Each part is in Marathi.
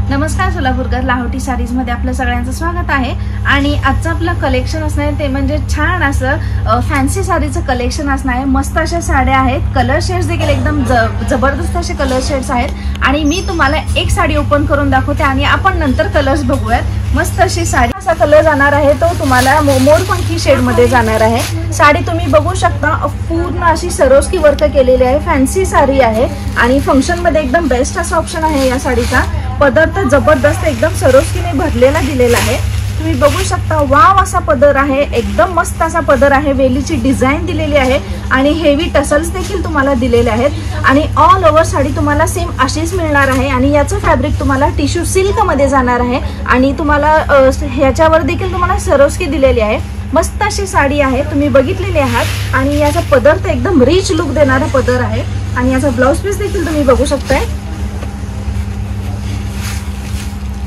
नमस्कार सोलापूरकर, लाहोटी साडीज मध्ये आपलं सगळ्यांचं स्वागत आहे। आणि आजचं आपलं कलेक्शन असणार आहे ते म्हणजे छान असं फॅन्सी साडीचं कलेक्शन असणार आहे। मस्त अशा साड्या आहेत, कलर शेड्स देखील एकदम जबरदस्त असे कलर शेड्स आहेत। आणि मी तुम्हाला एक साडी ओपन करून दाखवते आणि आपण नंतर कलर्स बघूयात। मस्त अशी साडी, असा कलर जाणार आहे तो तुम्हाला मोरपंखी शेड मध्ये जाणार आहे। साडी तुम्ही बघू शकता, पूर्ण अशी सरोस्की वर्क केलेली आहे, फॅन्सी साडी आहे आणि फंक्शन मध्ये एकदम बेस्ट असा ऑप्शन आहे या साडीचा। पदर तर जबरदस्त एकदम सरोस्कीने भरलेला दिलेला आहे, तुम्ही बघू शकता। वाव असा पदर आहे, एकदम मस्त असा पदर आहे, वेलीची डिझाईन दिलेली आहे आणि हेवी टसल्स देखील तुम्हाला दिलेले आहेत। आणि ऑल ओव्हर साडी तुम्हाला सेम अशीच मिळणार आहे आणि याचं फॅब्रिक तुम्हाला टिश्यू सिल्क मध्ये जाणार आहे आणि तुम्हाला ह्याच्यावर देखील तुम्हाला सरोस्की दिलेली आहे। मस्त अशी साडी आहे, तुम्ही बघितलेली आहात। आणि याचा पदर तर एकदम रिच लुक देणारा पदर आहे आणि याचा ब्लाउज पीस देखील तुम्ही बघू शकताय।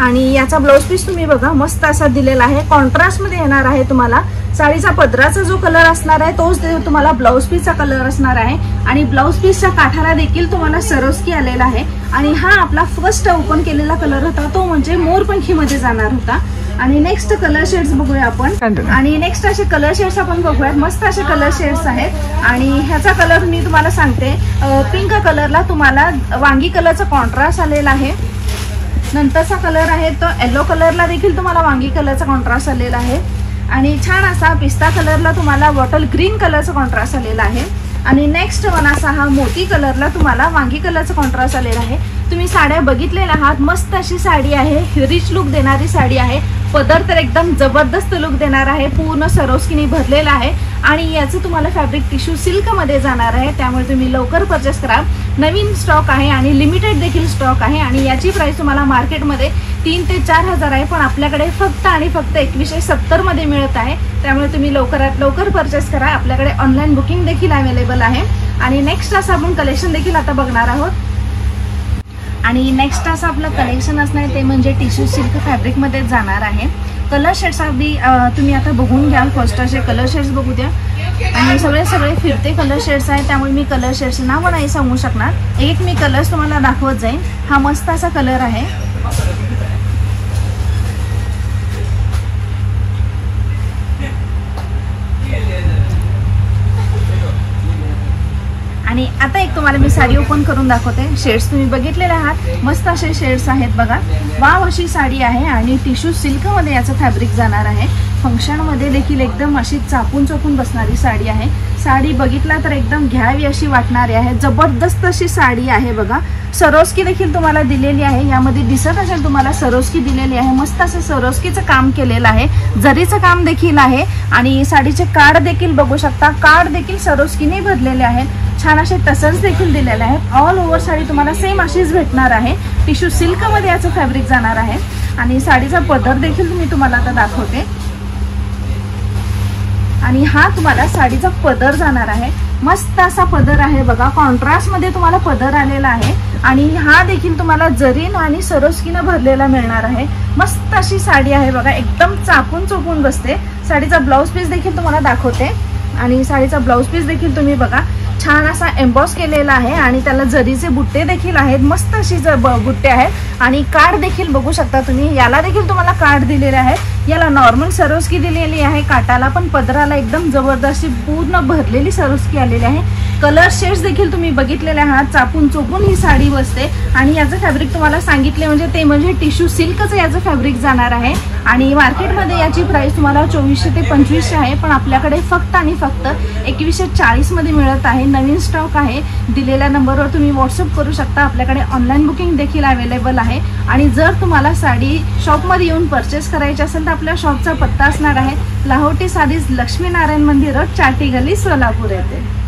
आणि याचा ब्लाउज पीस तुम्ही बघा, मस्त असा दिलेला आहे, कॉन्ट्रास्ट मध्ये येणार आहे। तुम्हाला साडीचा पदराचा जो कलर असणार आहे तोच तुम्हाला ब्लाउज पीसचा कलर असणार आहे आणि ब्लाउज पीसच्या काठाला देखील तुम्हाला सरोस्की आलेला आहे। आणि हा आपला फर्स्ट ओपन केलेला कलर होता तो म्हणजे मोरपंखी मध्ये जाणार होता। आणि नेक्स्ट कलर शेड्स बघूया आपण। आणि नेक्स्ट असे कलर शेड्स आपण बघूयात, मस्त असे कलर शेड्स आहेत। आणि ह्याचा कलर मी तुम्हाला सांगते, पिंक कलरला तुम्हाला वांगी कलरचा कॉन्ट्रास्ट आलेला आहे। नंतरचा कलर आहे तो येलो कलरला देखील तुम्हाला वांगी कलरचा कॉन्ट्रास्ट आलेला आहे। आणि छान असा पिस्ता कलरला तुम्हाला बॉटल ग्रीन कलरचा कॉन्ट्रास्ट आलेला आहे। आणि नेक्स्ट वन असा हा मोती कलरला तुम्हाला वांगी कलरचा कॉन्ट्रास्ट आलेला आहे। तुम्ही साड्या बघितलेल्या आहात, मस्त अशी साडी आहे, रिच लुक देणारी साडी आहे। पदर तर एकदम जबरदस्त लुक देणार आहे, पूर्ण सरोस्कीने भरलेला आहे आणि याचं तुम्हाला फॅब्रिक टिश्यू सिल्क मध्ये जाणार आहे, त्यामुळे तुम्ही लवकर परचेस करा। नवीन स्टॉक आहे आणि लिमिटेड देखील स्टॉक आहे आणि याची प्राइस तुम्हाला मार्केटमध्ये 3 ते 4 हजार आहे, पण आपल्याकडे फक्त आणि फक्त 2170 मध्ये मिळत आहे, त्यामुळे तुम्ही लवकरात लवकर परचेस करा। आपल्याकडे ऑनलाईन बुकिंग देखील अवेलेबल आहे। आणि नेक्स्ट असं आपण कलेक्शन देखील आता बघणार आहोत। आणि नेक्स्ट असं आपलं कलेक्शन असणार आहे ते म्हणजे टिश्यू सिल्क फॅब्रिक मध्ये जाणार आहे। कलर शेड्स अगदी तुम्ही आता बघून घ्या, फर्स्ट असे कलर शेड्स बघू द्या। आणि सगळे फिरते कलर शेड्स आहेत, त्यामुळे मी कलर शेड्स नाव नाही सांगू शकणार, एक मी कलर्स तुम्हाला दाखवत जाईन। हा मस्त असा कलर आहे आणि आता एक तुम्हाला मी साडी ओपन करून दाखवते। शेड्स तुम्ही बघितलेले आहात, मस्त असे शेड्स आहेत बघा, वाव अशी साडी आहे आणि टिश्यू सिल्क मध्ये याचं फॅब्रिक जाणार आहे। फंक्शन मध्ये देखील एकदम अशी चापून चोपून बसणारी साडी आहे। साडी बघितला तर एकदम घ्यावी अशी वाटणारी आहे, जबरदस्त अशी साडी आहे बघा। सरोस्की देखील तुम्हाला दिलेली आहे, यामध्ये दिसत असेल तुम्हाला सरोस्की दिलेली आहे, मस्त असं सरोस्कीचं काम केलेलं आहे, जरीचं काम देखील आहे। आणि साडीचे कार्ड देखील बघू शकता, कार्ड देखील सरोस्कीने भरलेले आहेत, छान असे टसल्स देखील दिलेले आहेत। ऑल ओव्हर साडी तुम्हाला सेम अशीच भेटणार आहे, टिश्यू सिल्क मध्ये याचं फॅब्रिक जाणार आहे। आणि साडीचा पदर देखील मी तुम्हाला आता दाखवते। आणि हा तुम्हाला साडीचा पदर जाणार आहे, मस्त असा पदर आहे बघा, कॉन्ट्रास्ट मध्ये तुम्हाला पदर आलेला आहे। आणि हा देखील तुम्हाला जरीन आणि सरोस्कीनं भरलेला मिळणार आहे। मस्त अशी साडी आहे बघा, एकदम चापून चोपून बसते। साडीचा ब्लाउज पीस देखील तुम्हाला दाखवते आणि साडीचा ब्लाउज पीस देखील तुम्ही बघा, छान असा एम्बॉस केलेला आहे आणि त्याला जरीचे बुट्टे देखील आहेत, मस्त अशी बुट्टे आहेत। आणि कार्ड देखील बघू शकता तुम्ही, याला देखील तुम्हाला कार्ड दिलेले आहेत। याला नॉर्मल सरोस्की दिलेली आहे, काटाला पण पदराला एकदम जबरदस्त पूर्ण भरलेली सरोस्की आलेली आहे। कलर शेड्स देखील तुम्ही बघितलेले आहात, चापून चोपून ही साडी बसते। आणि याचं फॅब्रिक तुम्हाला सांगितले म्हणजे टिश्यू सिल्कचं याचं फॅब्रिक जाणार आहे। आणि मार्केटमध्ये याची प्राइस तुम्हाला 2400 ते 2500 आहे, पण आपल्याकडे फक्त आणि फक्त 2140 मध्ये मिळत आहे। नवीन स्टॉक आहे, दिलेल्या नंबरवर तुम्ही व्हॉट्सअप करू शकता। आपल्याकडे ऑनलाईन बुकिंग देखील अवेलेबल आहे। आणि जर तुम्हाला साडी शॉपमध्ये येऊन परचेस करायची असेल तर आपल्या शॉपचा पत्ता असणार आहे लाहोटी साडीज, लक्ष्मीनारायण मंदिर रोड, चाटी गली, सोलापूर येथे।